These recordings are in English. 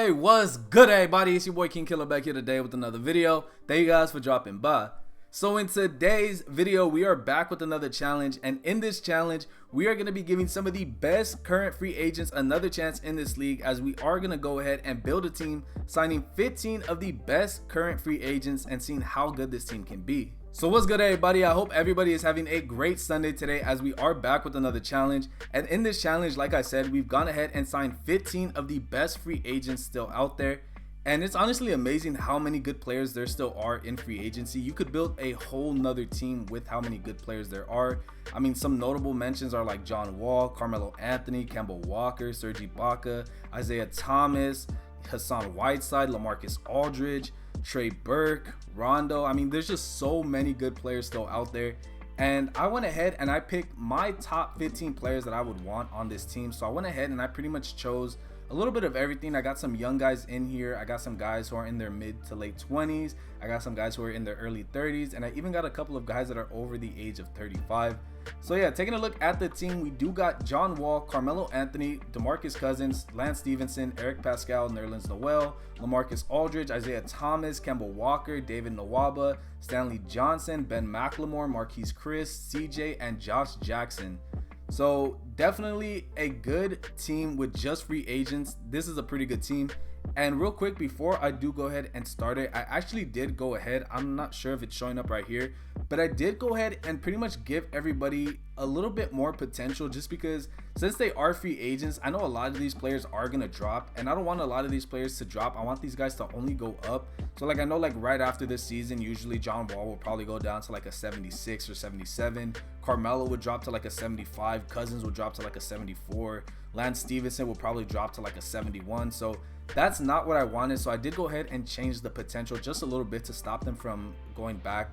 Hey, what's good, everybody? It's your boy King Killer back here today with another video. Thank you guys for dropping by. So in today's video, we are back with another challenge, and in this challenge, we are going to be giving some of the best current free agents another chance in this league, as we are going to go ahead and build a team, signing 15 of the best current free agents and seeing how good this team can be. So what's good, everybody? I hope everybody is having a great Sunday today, as we are back with another challenge. And in this challenge, like I said, we've gone ahead and signed 15 of the best free agents still out there. And it's honestly amazing how many good players there still are in free agency. You could build a whole nother team with how many good players there are. I mean, some notable mentions are like John Wall, Carmelo Anthony, Kemba Walker, Serge Ibaka, Isaiah Thomas, Hassan Whiteside, LaMarcus Aldridge, Trey Burke, Rondo. I mean, there's just so many good players still out there. And I went ahead and I picked my top 15 players that I would want on this team. So I went ahead and I pretty much chose a little bit of everything. I got some young guys in here. I got some guys who are in their mid to late 20s. I got some guys who are in their early 30s. And I even got a couple of guys that are over the age of 35. So yeah, taking a look at the team, we do got John Wall, Carmelo Anthony, DeMarcus Cousins, Lance Stevenson, Eric Pascal, Nerlens Noel, LaMarcus Aldridge, Isaiah Thomas, Kemba Walker, David Nwaba, Stanley Johnson, Ben McLemore, Marquise Chris, CJ, and Josh Jackson. So definitely a good team with just free agents. This is a pretty good team. And real quick, before I do go ahead and start it, I actually did go ahead, I'm not sure if it's showing up right here, but I did go ahead and pretty much give everybody a little bit more potential, just because since they are free agents, I know a lot of these players are gonna drop, and I don't want a lot of these players to drop. I want these guys to only go up. So like, I know like right after this season, usually John Wall will probably go down to like a 76 or 77. Carmelo would drop to like a 75. Cousins would drop to like a 74. Lance Stevenson will probably drop to like a 71. So that's not what I wanted. So I did go ahead and change the potential just a little bit to stop them from going back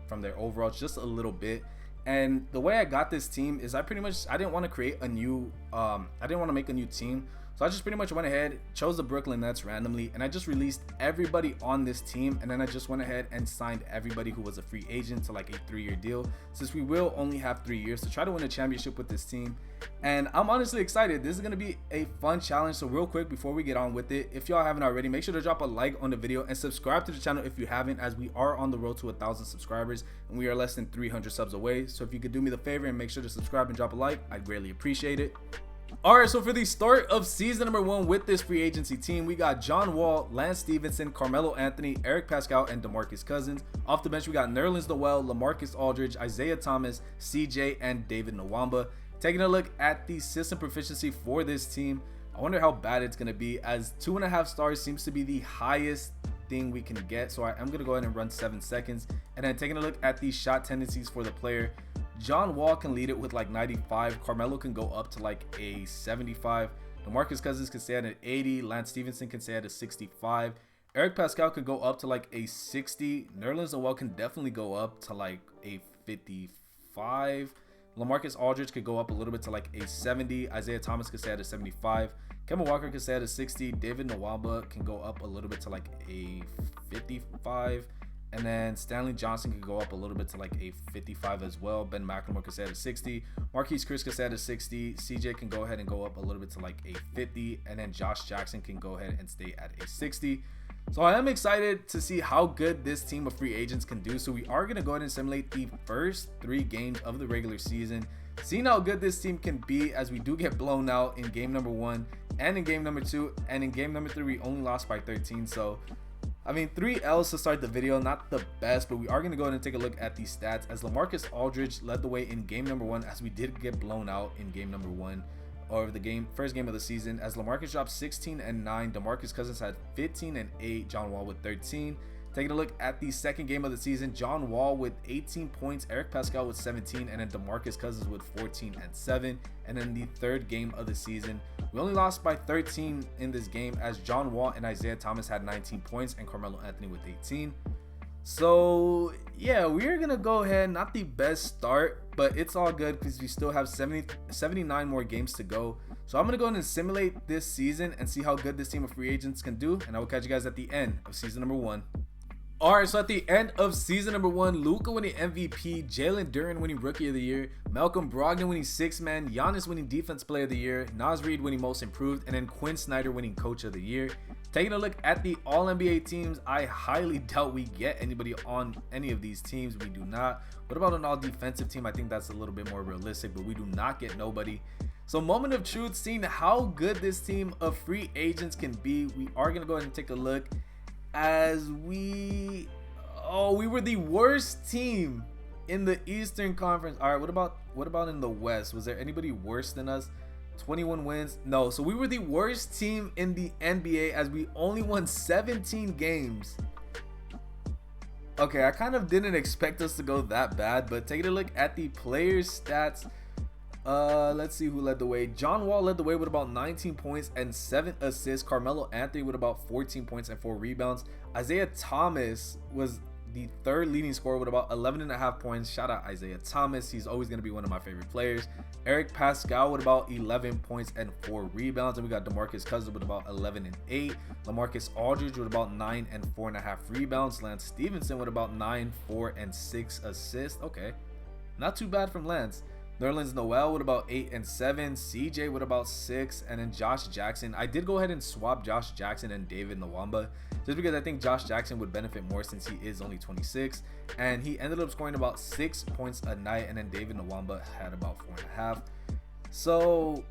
from their overalls just a little bit. And the way I got this team is I didn't want to create a new I didn't want to make a new team. So I just pretty much went ahead, chose the Brooklyn Nets randomly, and I just released everybody on this team. And then I just went ahead and signed everybody who was a free agent to like a 3-year deal, since we will only have 3 years to try to win a championship with this team. And I'm honestly excited. This is going to be a fun challenge. So real quick, before we get on with it, if y'all haven't already, make sure to drop a like on the video and subscribe to the channel if you haven't, as we are on the road to 1,000 subscribers and we are less than 300 subs away. So if you could do me the favor and make sure to subscribe and drop a like, I'd greatly appreciate it. Alright, so for the start of season number 1 with this free agency team, we got John Wall, Lance Stevenson, Carmelo Anthony, Eric Pascal, and DeMarcus Cousins. Off the bench, we got Nerlens Noel, LaMarcus Aldridge, Isaiah Thomas, CJ, and David Nwaba. Taking a look at the system proficiency for this team, I wonder how bad it's going to be, as 2.5 stars seems to be the highest thing we can get. So I'm going to go ahead and run 7 seconds. And then taking a look at the shot tendencies for the player, John Wall can lead it with like 95. Carmelo can go up to like a 75. DeMarcus Cousins can stay at an 80. Lance Stevenson can stay at a 65. Eric Pascal could go up to like a 60. Nerlens Noel can definitely go up to like a 55. LaMarcus Aldridge could go up a little bit to like a 70. Isaiah Thomas could stay at a 75. Kemba Walker could stay at a 60. David Nwaba can go up a little bit to like a 55. And then Stanley Johnson could go up a little bit to like a 55 as well. Ben McLemore could stay at a 60. Marquise Chris could stay at a 60. CJ can go ahead and go up a little bit to like a 50. And then Josh Jackson can go ahead and stay at a 60. So I am excited to see how good this team of free agents can do. So we are going to go ahead and simulate the first 3 games of the regular season, seeing how good this team can be, as we do get blown out in game number 1 and in game number 2. And in game number 3, we only lost by 13. So I mean, 3 L's to start the video, not the best, but we are going to go ahead and take a look at these stats, as LaMarcus Aldridge led the way in game number 1, as we did get blown out in game number 1, or the first game of the season, as LaMarcus dropped 16 and 9. DeMarcus Cousins had 15 and 8. John Wall with 13. Taking a look at the second game of the season, John Wall with 18 points, Eric Pascal with 17, and then DeMarcus Cousins with 14 and 7. And then the third game of the season, we only lost by 13 in this game, as John Wall and Isaiah Thomas had 19 points and Carmelo Anthony with 18. So yeah, we're gonna go ahead, not the best start, but it's all good because we still have 79 more games to go. So I'm gonna go ahead and simulate this season and see how good this team of free agents can do, and I will catch you guys at the end of season number 1. All right, so at the end of season number 1, Luka winning MVP, Jalen Duren winning Rookie of the Year, Malcolm Brogdon winning Sixth Man, Giannis winning Defense Player of the Year, Naz Reid winning Most Improved, and then Quinn Snyder winning Coach of the Year. Taking a look at the All-NBA teams, I highly doubt we get anybody on any of these teams. We do not. What about an all-defensive team? I think that's a little bit more realistic, but we do not get nobody. So moment of truth, seeing how good this team of free agents can be, we are going to go ahead and take a look. As we were the worst team in the Eastern Conference. All right, what about in the West? Was there anybody worse than us? 21 wins. No, so we were the worst team in the NBA as we only won 17 games. Okay, I kind of didn't expect us to go that bad, but taking a look at the players' stats, let's see who led the way. John Wall led the way with about 19 points and 7 assists. Carmelo Anthony with about 14 points and 4 rebounds. Isaiah Thomas was the third leading scorer with about 11.5 points. Shout out Isaiah Thomas. He's always going to be one of my favorite players. Eric Pascal with about 11 points and 4 rebounds. And we got DeMarcus Cousins with about 11 and 8. LaMarcus Aldridge with about 9 and 4.5 rebounds. Lance Stevenson with about 9, 4, and 6 assists. Okay, not too bad from Lance. Nerlens Noel with about 8 and 7, CJ with about 6, and then Josh Jackson. I did go ahead and swap Josh Jackson and David Nwaba just because I think Josh Jackson would benefit more since he is only 26, and he ended up scoring about 6 points a night, and then David Nwaba had about 4.5. So,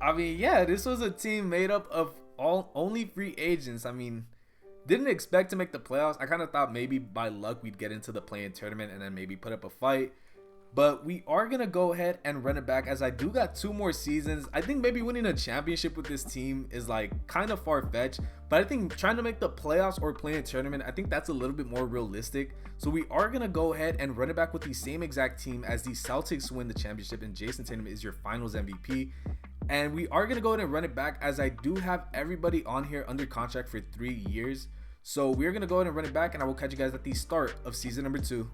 I mean, yeah, this was a team made up of only free agents. I mean, didn't expect to make the playoffs. I kind of thought maybe by luck we'd get into the play-in tournament and then maybe put up a fight. But we are going to go ahead and run it back as I do got 2 more seasons. I think maybe winning a championship with this team is like kind of far-fetched. But I think trying to make the playoffs or play a tournament, I think that's a little bit more realistic. So we are going to go ahead and run it back with the same exact team as the Celtics win the championship. And Jason Tatum is your finals MVP. And we are going to go ahead and run it back as I do have everybody on here under contract for 3 years. So we're going to go ahead and run it back. And I will catch you guys at the start of season number 2.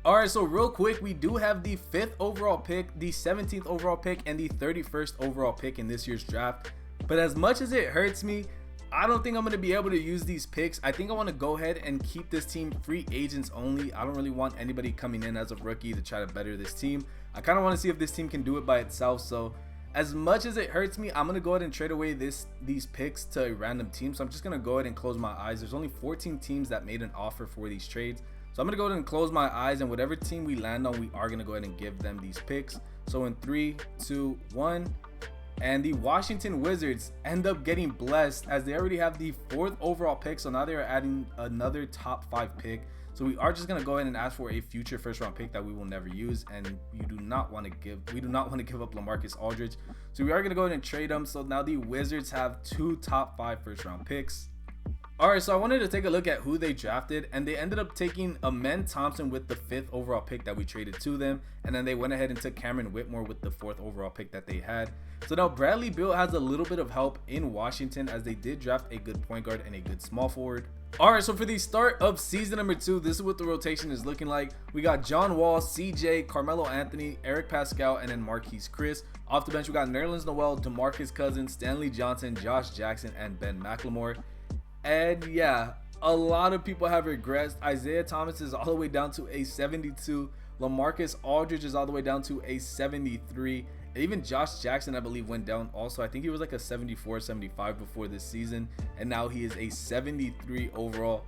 Alright, so real quick, we do have the 5th overall pick, the 17th overall pick, and the 31st overall pick in this year's draft. But as much as it hurts me, I don't think I'm going to be able to use these picks. I think I want to go ahead and keep this team free agents only. I don't really want anybody coming in as a rookie to try to better this team. I kind of want to see if this team can do it by itself. So as much as it hurts me, I'm going to go ahead and trade away these picks to a random team. So I'm just going to go ahead and close my eyes. There's only 14 teams that made an offer for these trades. So I'm going to go ahead and close my eyes, and whatever team we land on, we are going to go ahead and give them these picks. So in 3, 2, 1, and the Washington Wizards end up getting blessed as they already have the 4th overall pick. So now they're adding another top 5 pick. So we are just going to go ahead and ask for a future first round pick that we will never use. And we do not want to give up LaMarcus Aldridge. So we are going to go ahead and trade them. So now the Wizards have 2 top 5 first round picks. Alright, so I wanted to take a look at who they drafted, and they ended up taking Amen Thompson with the 5th overall pick that we traded to them, and then they went ahead and took Cameron Whitmore with the 4th overall pick that they had. So now Bradley Beal has a little bit of help in Washington as they did draft a good point guard and a good small forward. Alright, so for the start of season number 2, this is what the rotation is looking like. We got John Wall, CJ, Carmelo Anthony, Eric Pascal, and then Marquise Chris. Off the bench, we got Nerlens Noel, DeMarcus Cousins, Stanley Johnson, Josh Jackson, and Ben McLemore. And yeah, a lot of people have regressed. Isaiah Thomas is all the way down to a 72. LaMarcus Aldridge is all the way down to a 73. And even Josh Jackson, I believe, went down also. I think he was like a 74, 75 before this season. And now he is a 73 overall.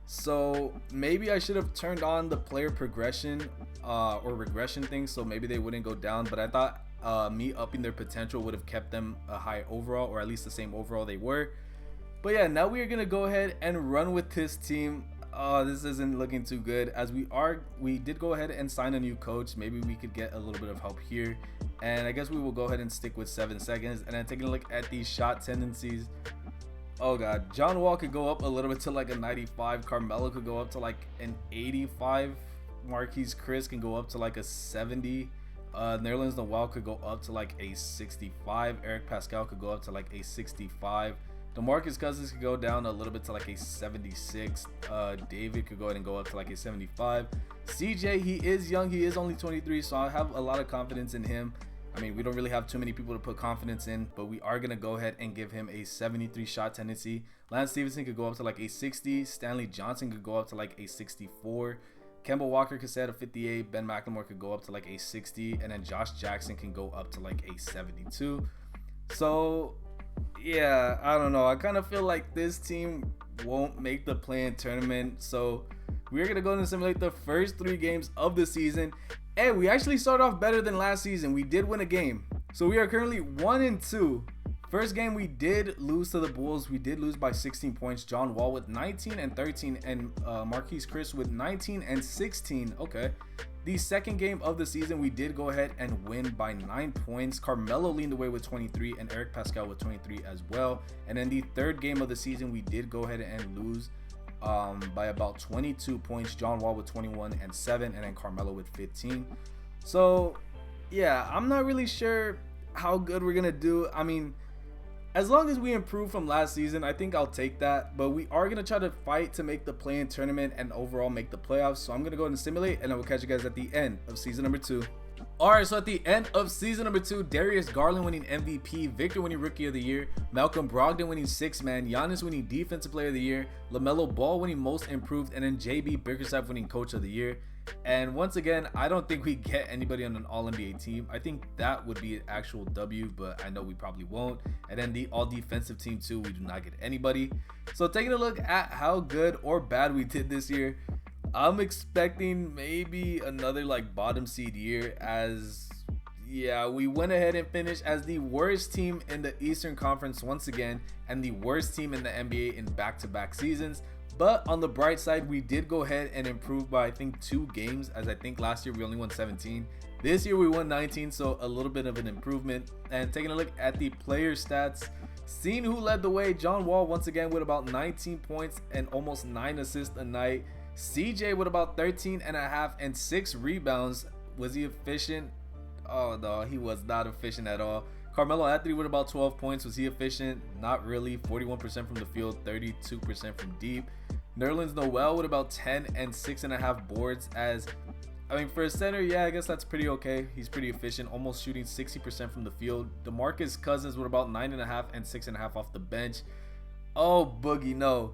So maybe I should have turned on the player progression or regression thing, so maybe they wouldn't go down. But I thought me upping their potential would have kept them a high overall, or at least the same overall they were. But yeah, now we are going to go ahead and run with this team. This isn't looking too good as we did go ahead and sign a new coach. Maybe we could get a little bit of help here. And I guess we will go ahead and stick with 7 seconds. And then taking a look at these shot tendencies. Oh God, John Wall could go up a little bit to like a 95. Carmelo could go up to like an 85. Marquise Chris can go up to like a 70. Nerlens Noel could go up to like a 65. Eric Pascal could go up to like a 65. DeMarcus Cousins could go down a little bit to like a 76. David could go ahead and go up to like a 75. CJ, he is young. He is only 23, so I have a lot of confidence in him. I mean, we don't really have too many people to put confidence in, but we are going to go ahead and give him a 73 shot tendency. Lance Stephenson could go up to like a 60. Stanley Johnson could go up to like a 64. Kemba Walker could set a 58. Ben McLemore could go up to like a 60. And then Josh Jackson can go up to like a 72. So, yeah, I don't know. I kind of feel like this team won't make the play-in tournament. So, we're going to go and simulate the first 3 games of the season. And we actually started off better than last season. We did win a game. So, we are currently 1-2. First game, we did lose to the Bulls. We did lose by 16 points. John Wall with 19 and 13. And Marquise Chriss with 19 and 16. Okay. The second game of the season, we did go ahead and win by 9 points. Carmelo leaned away with 23 and Eric Pascal with 23 as well. And then the third game of the season, we did go ahead and lose by about 22 points. John Wall with 21 and 7, and then Carmelo with 15. So, yeah, I'm not really sure how good we're going to do. I mean, as long as we improve from last season, I think I'll take that. But we are going to try to fight to make the play-in tournament and overall make the playoffs. So I'm going to go ahead and simulate, and I will catch you guys at the end of season number 2. Alright, so at the end of season number 2, Darius Garland winning MVP, Victor winning Rookie of the Year, Malcolm Brogdon winning 6th Man, Giannis winning Defensive Player of the Year, LaMelo Ball winning Most Improved, and then JB Bickerstaff winning Coach of the Year. And once again, I don't think we get anybody on an All-NBA team. I think that would be an actual W, but I know we probably won't. And then the All-Defensive team too, we do not get anybody. So taking a look at how good or bad we did this year, I'm expecting maybe another like bottom seed year, as yeah, we went ahead and finished as the worst team in the Eastern Conference once again, and the worst team in the NBA in back-to-back seasons. But on the bright side, we did go ahead and improve by I think 2 games, as I think last year we only won 17. This year we won 19, so a little bit of an improvement. And taking a look at the player stats, seeing who led the way, John Wall once again with about 19 points and almost 9 assists a night. CJ with about 13.5 and 6 rebounds. Was he efficient? Oh no, he was not efficient at all. Carmelo Anthony with about 12 points. Was he efficient? Not really. 41% from the field, 32% from deep. Nerlens Noel with about 10 and 6.5 boards. As I mean, for a center, yeah, I guess that's pretty okay. He's pretty efficient, almost shooting 60% from the field. DeMarcus Cousins with about 9.5 and 6.5 off the bench. Oh, Boogie, no.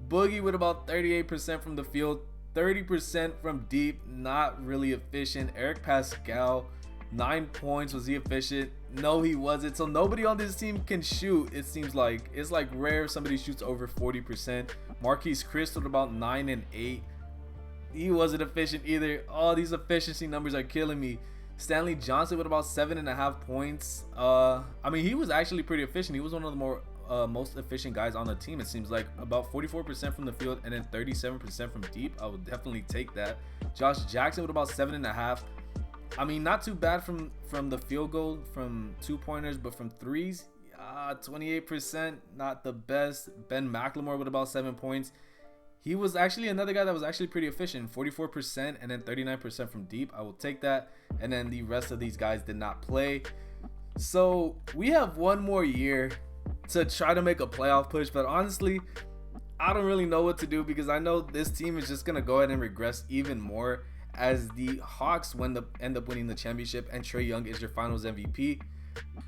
Boogie with about 38% from the field, 30% from deep, not really efficient. Eric Pascal, 9 points. Was he efficient? No, he wasn't. So nobody on this team can shoot. It seems like it's like rare if somebody shoots over 40%. Marquise Chriss with about 9 and 8. He wasn't efficient either. Oh, these efficiency numbers are killing me. Stanley Johnson with about 7.5 points. I mean, he was actually pretty efficient. He was one of the most efficient guys on the team. It seems like about 44% from the field and then 37% from deep. I would definitely take that. Josh Jackson with about 7.5. I mean, not too bad from the field goal, from 2-pointers, but from threes, 28%, not the best. Ben McLemore with about 7 points. He was actually another guy that was actually pretty efficient, 44% and then 39% from deep. I will take that. And then the rest of these guys did not play. So we have one more year to try to make a playoff push, but honestly, I don't really know what to do, because I know this team is just gonna go ahead and regress even more, as the Hawks end up winning the championship and Trae Young is your finals MVP.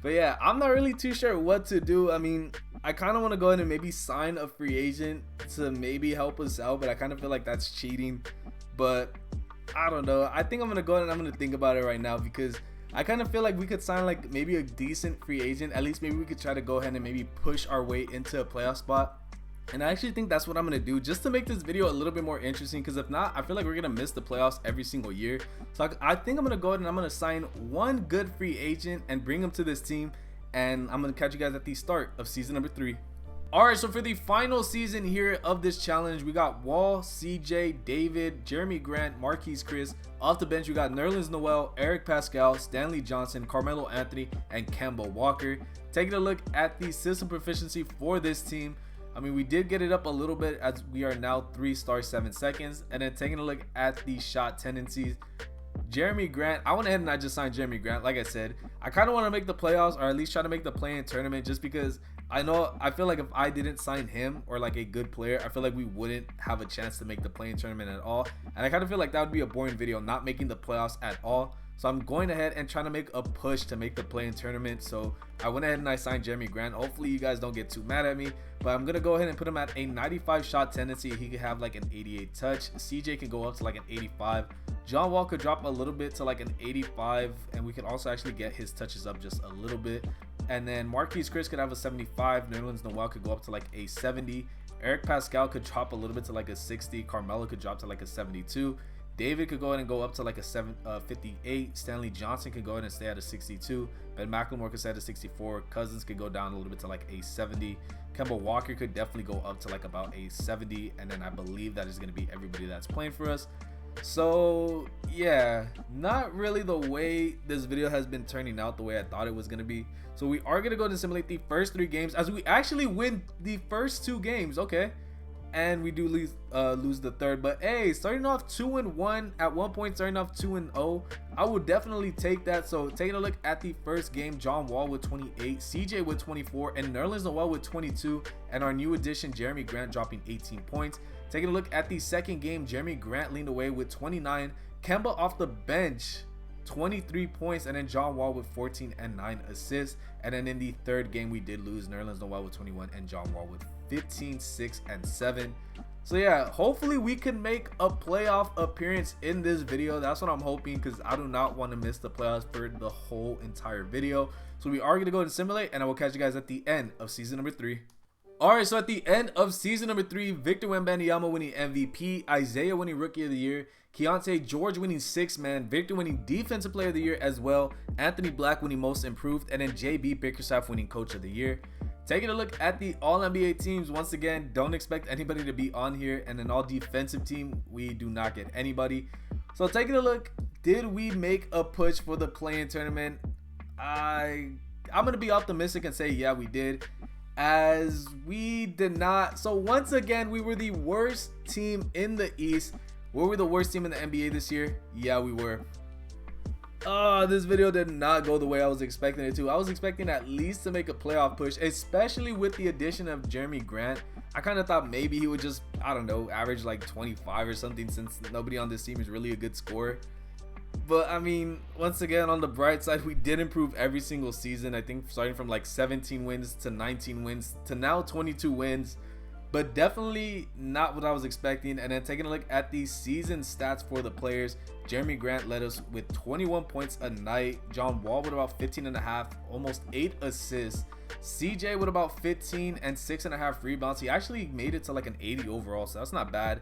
But yeah, I'm not really too sure what to do. I mean, I kind of want to go ahead and maybe sign a free agent to maybe help us out, but I kind of feel like that's cheating. But I don't know. I think I'm gonna go ahead and I'm gonna think about it right now, because I kind of feel like we could sign like maybe a decent free agent. At least maybe we could try to go ahead and maybe push our way into a playoff spot. And I actually think that's what I'm going to do, just to make this video a little bit more interesting, because if not, I feel like we're going to miss the playoffs every single year. So I think I'm going to go ahead and I'm going to sign one good free agent and bring him to this team. And I'm going to catch you guys at the start of season number 3. Alright, so for the final season here of this challenge, we got Wall, CJ, David, Jeremy Grant, Marquise Chriss. Off the bench, we got Nerlens Noel, Eric Pascal, Stanley Johnson, Carmelo Anthony, and Kemba Walker. Taking a look at the system proficiency for this team, I mean, we did get it up a little bit, as we are now 3 stars 7 seconds. And then taking a look at the shot tendencies, Jeremy Grant, I went ahead and I just signed Jeremy Grant. Like I said, I kind of want to make the playoffs, or at least try to make the play-in tournament, just because I feel like if I didn't sign him, or like a good player, I feel like we wouldn't have a chance to make the play-in tournament at all. And I kind of feel like that would be a boring video, not making the playoffs at all. So I'm going ahead and trying to make a push to make the play-in tournament. So I went ahead and I signed Jeremy Grant. Hopefully you guys don't get too mad at me, but I'm gonna go ahead and put him at a 95 shot tendency. He could have like an 88 touch. CJ can go up to like an 85. John Wall could drop a little bit to like an 85, and we can also actually get his touches up just a little bit. And then Marquise Chris could have a 75. Nerlens Noel could go up to like a 70. Eric Pascal could drop a little bit to like a 60. Carmelo could drop to like a 72. David could go ahead and go up to like a 58. Stanley Johnson could go ahead and stay at a 62. Ben McLemore could stay at a 64. Cousins could go down a little bit to like a 70. Kemba Walker could definitely go up to like about a 70. And then I believe that is going to be everybody that's playing for us. So yeah, not really the way this video has been turning out the way I thought it was going to be. So we are going to go to simulate the first 3 games as we actually win the first 2 games. Okay. And we do lose the third, but hey, starting off 2-1 at one point, starting off 2-0, I would definitely take that. So taking a look at the first game, John Wall with 28, CJ with 24, and Nerlens Noel with 22, and our new addition Jeremy Grant dropping 18 points. Taking a look at the second game, Jeremy Grant leaned away with 29, Kemba off the bench 23 points, and then John Wall with 14 and 9 assists. And then in the third game we did lose, Nerlens Noel with 21 and John Wall with 15, 6 and 7. So yeah, hopefully we can make a playoff appearance in this video. That's what I'm hoping, because I do not want to miss the playoffs for the whole entire video. So we are going to go and simulate, and I will catch you guys at the end of season number 3. Alright, so at the end of season number 3, Victor Wembanyama winning MVP, Isaiah winning Rookie of the Year, Keontae George winning 6th Man, Victor winning Defensive Player of the Year as well, Anthony Black winning Most Improved, and then JB Bickerstaff winning Coach of the Year. Taking a look at the All-NBA teams, once again, don't expect anybody to be on here, and an all-defensive team, we do not get anybody. So taking a look, did we make a push for the play-in tournament? I'm going to be optimistic and say, yeah, we did. As we did not. So once again, we were the worst team in the East. Were we the worst team in the NBA this year? Yeah, we were. This video did not go the way I was expecting it to. I was expecting at least to make a playoff push, especially with the addition of Jeremy Grant. I kind of thought maybe he would just, I don't know, average like 25 or something, since nobody on this team is really a good scorer. But I mean, once again, on the bright side, we did improve every single season. I think starting from like 17 wins to 19 wins to now 22 wins, but definitely not what I was expecting. And then taking a look at the season stats for the players, Jeremy Grant led us with 21 points a night. John Wall with about 15.5, almost 8 assists. CJ with about 15 and 6.5 rebounds. He actually made it to like an 80 overall, so that's not bad.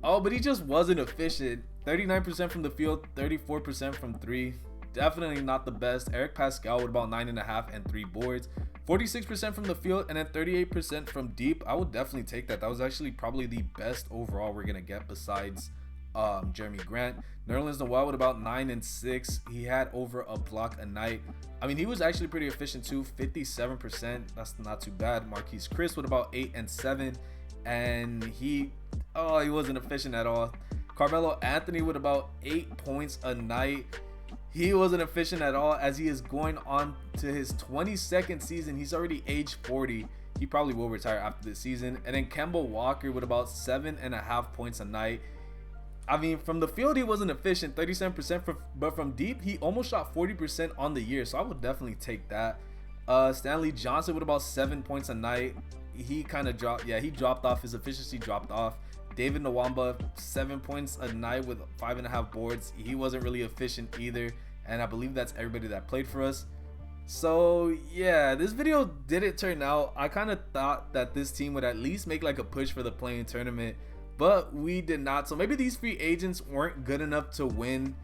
Oh, but he just wasn't efficient. 39% from the field, 34% from 3. Definitely not the best. Eric Pascal with about 9.5 and 3 boards. 46% from the field, and then 38% from deep. I would definitely take that. That was actually probably the best overall we're going to get besides Jeremy Grant. Nerlens Noel with about 9 and 6. He had over a block a night. I mean, he was actually pretty efficient too. 57%. That's not too bad. Marquise Chris with about 8 and 7. And he wasn't efficient at all. Carmelo Anthony with about 8 points a night. He wasn't efficient at all, as he is going on to his 22nd season. He's already age 40. He probably will retire after this season. And then Kemba Walker with about 7.5 points a night. I mean, from the field, he wasn't efficient, 37%, but from deep, he almost shot 40% on the year. So I would definitely take that. Stanley Johnson with about 7 points a night. He kind of dropped. Yeah, he dropped off. His efficiency dropped off. David Nwaba, 7 points a night with 5.5 boards. He wasn't really efficient either. And I believe that's everybody that played for us. So yeah, this video didn't turn out. I kind of thought that this team would at least make like a push for the play-in tournament, but we did not. So maybe these free agents weren't good enough to win.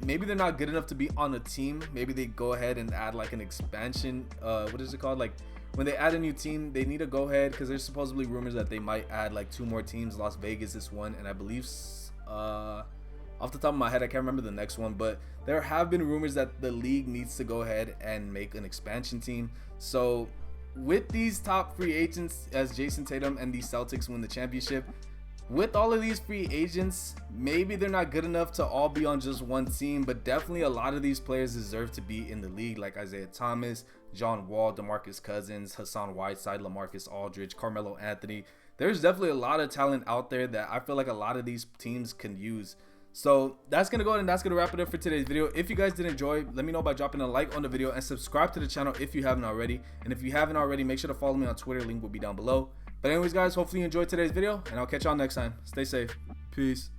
Maybe they're not good enough to be on a team. Maybe they go ahead and add like an expansion. What is it called? Like when they add a new team, they need to go ahead, because there's supposedly rumors that they might add like 2 more teams. Las Vegas is one, and I believe off the top of my head, I can't remember the next one, but there have been rumors that the league needs to go ahead and make an expansion team. So with these top free agents, as Jason Tatum and the Celtics win the championship, with all of these free agents, maybe they're not good enough to all be on just one team, but definitely a lot of these players deserve to be in the league, like Isaiah Thomas, John Wall, DeMarcus Cousins, Hassan Whiteside, LaMarcus Aldridge, Carmelo Anthony. There's definitely a lot of talent out there that I feel like a lot of these teams can use. So that's gonna go ahead and that's gonna wrap it up for today's video. If you guys did enjoy, let me know by dropping a like on the video and subscribe to the channel if you haven't already. And if you haven't already, make sure to follow me on Twitter. Link will be down below. But anyways, guys, hopefully you enjoyed today's video, and I'll catch y'all next time. Stay safe. Peace.